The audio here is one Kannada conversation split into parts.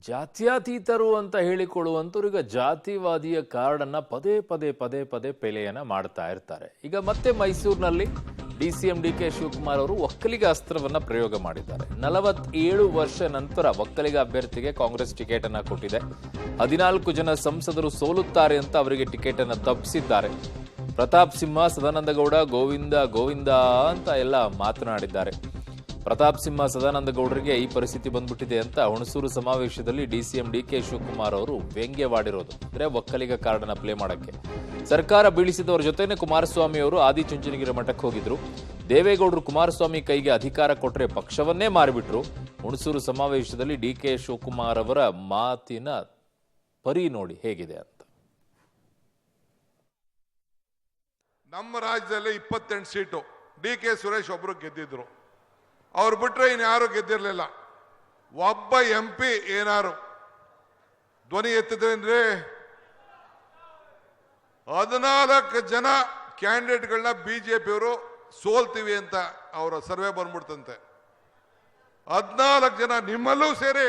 ಜಾತ್ಯತೀತರು ಅಂತ ಹೇಳಿಕೊಳ್ಳುವಂತರು ಈಗ ಜಾತಿವಾದಿಯ ಕಾರ್ಡನ್ನ ಪದೇ ಪದೇ ಪದೇ ಪದೇ ಪೆಲೆಯನ್ನ ಮಾಡ್ತಾ ಇರ್ತಾರೆ. ಈಗ ಮತ್ತೆ ಮೈಸೂರಿನಲ್ಲಿ ಡಿಸಿಎಂ ಡಿಕೆ ಶಿವಕುಮಾರ್ ಅವರು ಒಕ್ಕಲಿಗ ಅಸ್ತ್ರವನ್ನ ಪ್ರಯೋಗ ಮಾಡಿದ್ದಾರೆ. 47 ವರ್ಷ ನಂತರ ಒಕ್ಕಲಿಗ ಅಭ್ಯರ್ಥಿಗೆ ಕಾಂಗ್ರೆಸ್ ಟಿಕೆಟ್ ಅನ್ನ ಕೊಟ್ಟಿದೆ. 14 ಜನ ಸಂಸದರು ಸೋಲುತ್ತಾರೆ ಅಂತ ಅವರಿಗೆ ಟಿಕೆಟ್ ಅನ್ನ ತಪ್ಪಿಸಿದ್ದಾರೆ. ಪ್ರತಾಪ್ ಸಿಂಹ, ಸದಾನಂದಗೌಡ, ಗೋವಿಂದ ಗೋವಿಂದ ಅಂತ ಎಲ್ಲ ಮಾತನಾಡಿದ್ದಾರೆ. ಪ್ರತಾಪ್ ಸಿಂಹ, ಸದಾನಂದಗೌಡರಿಗೆ ಈ ಪರಿಸ್ಥಿತಿ ಬಂದ್ಬಿಟ್ಟಿದೆ ಅಂತ ಹುಣಸೂರು ಸಮಾವೇಶದಲ್ಲಿ ಡಿಸಿಎಂ ಡಿಕೆ ಶಿವಕುಮಾರ್ ಅವರು ವ್ಯಂಗ್ಯವಾಡಿರೋದು. ಅಂದ್ರೆ ಒಕ್ಕಲಿಗ ಕಾರ್ಡನ್ನ ಪ್ಲೇ ಮಾಡಕ್ಕೆ ಸರ್ಕಾರ ಬೀಳಿಸಿದವರ ಜೊತೆನೆ ಕುಮಾರಸ್ವಾಮಿ ಅವರು ಆದಿಚುಂಚನಗಿರಿ ಮಠಕ್ಕೆ ಹೋಗಿದ್ರು. ದೇವೇಗೌಡರು ಕುಮಾರಸ್ವಾಮಿ ಕೈಗೆ ಅಧಿಕಾರ ಕೊಟ್ಟರೆ ಪಕ್ಷವನ್ನೇ ಮಾರಿಬಿಟ್ರು. ಹುಣಸೂರು ಸಮಾವೇಶದಲ್ಲಿ ಡಿಕೆ ಶಿವಕುಮಾರ್ ಅವರ ಮಾತಿನ ಪರಿ ನೋಡಿ ಹೇಗಿದೆ ಅಂತ. ನಮ್ಮ ರಾಜ್ಯದಲ್ಲಿ 28 ಸೀಟು ಡಿಕೆ ಸುರೇಶ್ ಒಬ್ರು ಗೆದ್ದಿದ್ರು. ಅವ್ರು ಬಿಟ್ರೆ ಇನ್ಯಾರು ಗೆದ್ದಿರ್ಲಿಲ್ಲ. ಒಬ್ಬ MP ಏನಾರು ಧ್ವನಿ ಎತ್ತಿದ್ರೆ ಅಂದ್ರೆ 14 ಜನ ಕ್ಯಾಂಡಿಡೇಟ್ಗಳನ್ನ ಬಿಜೆಪಿಯವರು ಸೋಲ್ತೀವಿ ಅಂತ ಅವರ ಸರ್ವೆ ಬಂದ್ಬಿಡ್ತಂತೆ. 14 ಜನ ನಿಮ್ಮಲ್ಲೂ ಸೇರಿ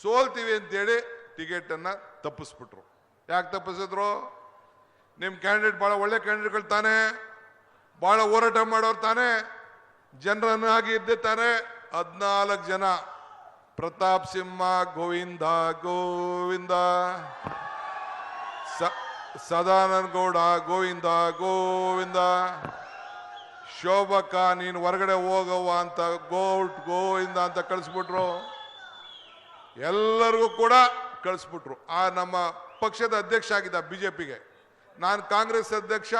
ಸೋಲ್ತೀವಿ ಅಂತೇಳಿ ಟಿಕೆಟ್ ಅನ್ನ ತಪ್ಪಿಸ್ಬಿಟ್ರು. ಯಾಕೆ ತಪ್ಪಿಸಿದ್ರು? ನಿಮ್ ಕ್ಯಾಂಡಿಡೇಟ್ ಬಹಳ ಒಳ್ಳೆ ಕ್ಯಾಂಡಿಡೇಟ್ಗಳು ತಾನೆ, ಬಹಳ ಹೋರಾಟ ಮಾಡೋರು ತಾನೆ, ಜನರನ್ನಾಗಿ ಇದ್ದಿರ್ತಾರೆ. 14 ಜನ ಪ್ರತಾಪ್ ಸಿಂಹ ಗೋವಿಂದ ಗೋವಿಂದ, ಸದಾನಂದಗೌಡ ಗೋವಿಂದ ಗೋವಿಂದ, ಶೋಭಕ್ಕ ನೀನು ಹೊರಗಡೆ ಹೋಗವ್ವ ಅಂತ ಗೋವಿಂದ ಅಂತ ಕಳಿಸ್ಬಿಟ್ರು. ಎಲ್ಲರಿಗೂ ಕೂಡ ಕಳಿಸ್ಬಿಟ್ರು. ಆ ನಮ್ಮ ಪಕ್ಷದ ಅಧ್ಯಕ್ಷ ಆಗಿದ್ದ ಬಿಜೆಪಿಗೆ, ನಾನು ಕಾಂಗ್ರೆಸ್ ಅಧ್ಯಕ್ಷ.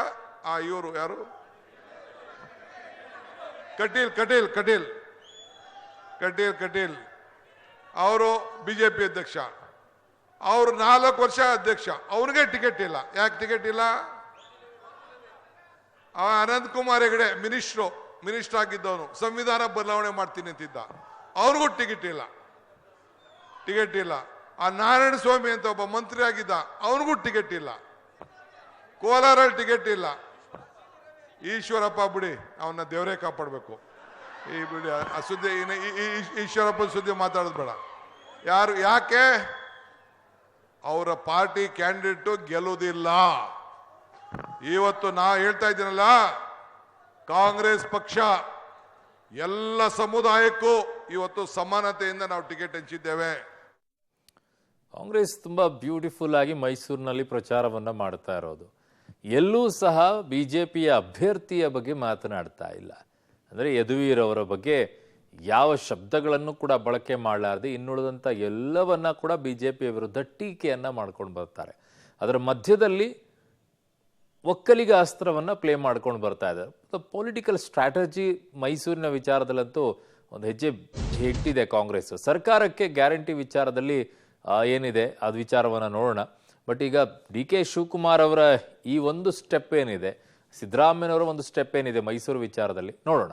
ಇವರು ಯಾರು, ಕಟೀಲ್ ಅವರು ಬಿಜೆಪಿ ಅಧ್ಯಕ್ಷ. ಅವರು 4 ವರ್ಷ ಅಧ್ಯಕ್ಷ. ಅವನಿಗೆ ಟಿಕೆಟ್ ಇಲ್ಲ. ಯಾಕೆ ಟಿಕೆಟ್ ಇಲ್ಲ? ಅನಂತ್ ಕುಮಾರ್ ಹೆಗಡೆ ಮಿನಿಸ್ಟರ್ ಆಗಿದ್ದವನು, ಸಂವಿಧಾನ ಬದಲಾವಣೆ ಮಾಡ್ತೀನಿ ಅಂತಿದ್ದ. ಅವ್ರಿಗೂ ಟಿಕೆಟ್ ಇಲ್ಲ. ಆ ನಾರಾಯಣ ಸ್ವಾಮಿ ಅಂತ ಒಬ್ಬ ಮಂತ್ರಿ ಆಗಿದ್ದ, ಅವನಿಗೂ ಟಿಕೆಟ್ ಇಲ್ಲ. ಕೋಲಾರಲ್ಲಿ ಟಿಕೆಟ್ ಇಲ್ಲ. ಈಶ್ವರಪ್ಪ ಬಿಡಿ, ಅವನ್ನ ದೇವರೇ ಕಾಪಾಡಬೇಕು. ಈ ಬಿಡಿ ಆ ಸುದ್ದಿ, ಈಶ್ವರಪ್ಪನ ಸುದ್ದಿ ಮಾತಾಡೋದು ಬೇಡ. ಯಾಕೆ? ಅವರ ಪಾರ್ಟಿ ಕ್ಯಾಂಡಿಡೇಟ್ ಗೆಲ್ಲುವುದಿಲ್ಲ. ಇವತ್ತು ನಾ ಹೇಳ್ತಾ ಇದ್ದೀನಲ್ಲ, ಕಾಂಗ್ರೆಸ್ ಪಕ್ಷ ಎಲ್ಲ ಸಮುದಾಯಕ್ಕೂ ಇವತ್ತು ಸಮಾನತೆಯಿಂದ ನಾವು ಟಿಕೆಟ್ ಹಂಚಿದ್ದೇವೆ. ಕಾಂಗ್ರೆಸ್ ತುಂಬಾ ಬ್ಯೂಟಿಫುಲ್ ಆಗಿ ಮೈಸೂರಿನಲ್ಲಿ ಪ್ರಚಾರವನ್ನ ಮಾಡ್ತಾ ಇರೋದು. ಎಲ್ಲೂ ಸಹ ಬಿಜೆಪಿಯ ಅಭ್ಯರ್ಥಿಯ ಬಗ್ಗೆ ಮಾತನಾಡ್ತಾ ಇಲ್ಲ. ಅಂದರೆ ಯದುವೀರ್ ಅವರ ಬಗ್ಗೆ ಯಾವ ಶಬ್ದಗಳನ್ನು ಕೂಡ ಬಳಕೆ ಮಾಡಲಾರದೆ ಇನ್ನುಳಿದಂಥ ಎಲ್ಲವನ್ನ ಕೂಡ ಬಿಜೆಪಿಯ ವಿರುದ್ಧ ಟೀಕೆಯನ್ನ ಮಾಡ್ಕೊಂಡು ಬರ್ತಾರೆ. ಅದರ ಮಧ್ಯದಲ್ಲಿ ಒಕ್ಕಲಿಗ ಅಸ್ತ್ರವನ್ನ ಪ್ಲೇ ಮಾಡ್ಕೊಂಡು ಬರ್ತಾ ಇದ್ದಾರೆ. ಪೊಲಿಟಿಕಲ್ ಸ್ಟ್ರಾಟಜಿ ಮೈಸೂರಿನ ವಿಚಾರದಲ್ಲಂತೂ ಒಂದು ಹೆಜ್ಜೆ ಇಟ್ಟಿದೆ ಕಾಂಗ್ರೆಸ್. ಸರ್ಕಾರಕ್ಕೆ ಗ್ಯಾರಂಟಿ ವಿಚಾರದಲ್ಲಿ ಏನಿದೆ ಅದು ವಿಚಾರವನ್ನ ನೋಡೋಣ. ಬಟ್ ಈಗ ಡಿ ಕೆ ಶಿವಕುಮಾರ್ ಅವರ ಈ ಒಂದು ಸ್ಟೆಪ್ ಏನಿದೆ, ಸಿದ್ದರಾಮಯ್ಯನವರ ಒಂದು ಸ್ಟೆಪ್ ಏನಿದೆ ಮೈಸೂರು ವಿಚಾರದಲ್ಲಿ ನೋಡೋಣ.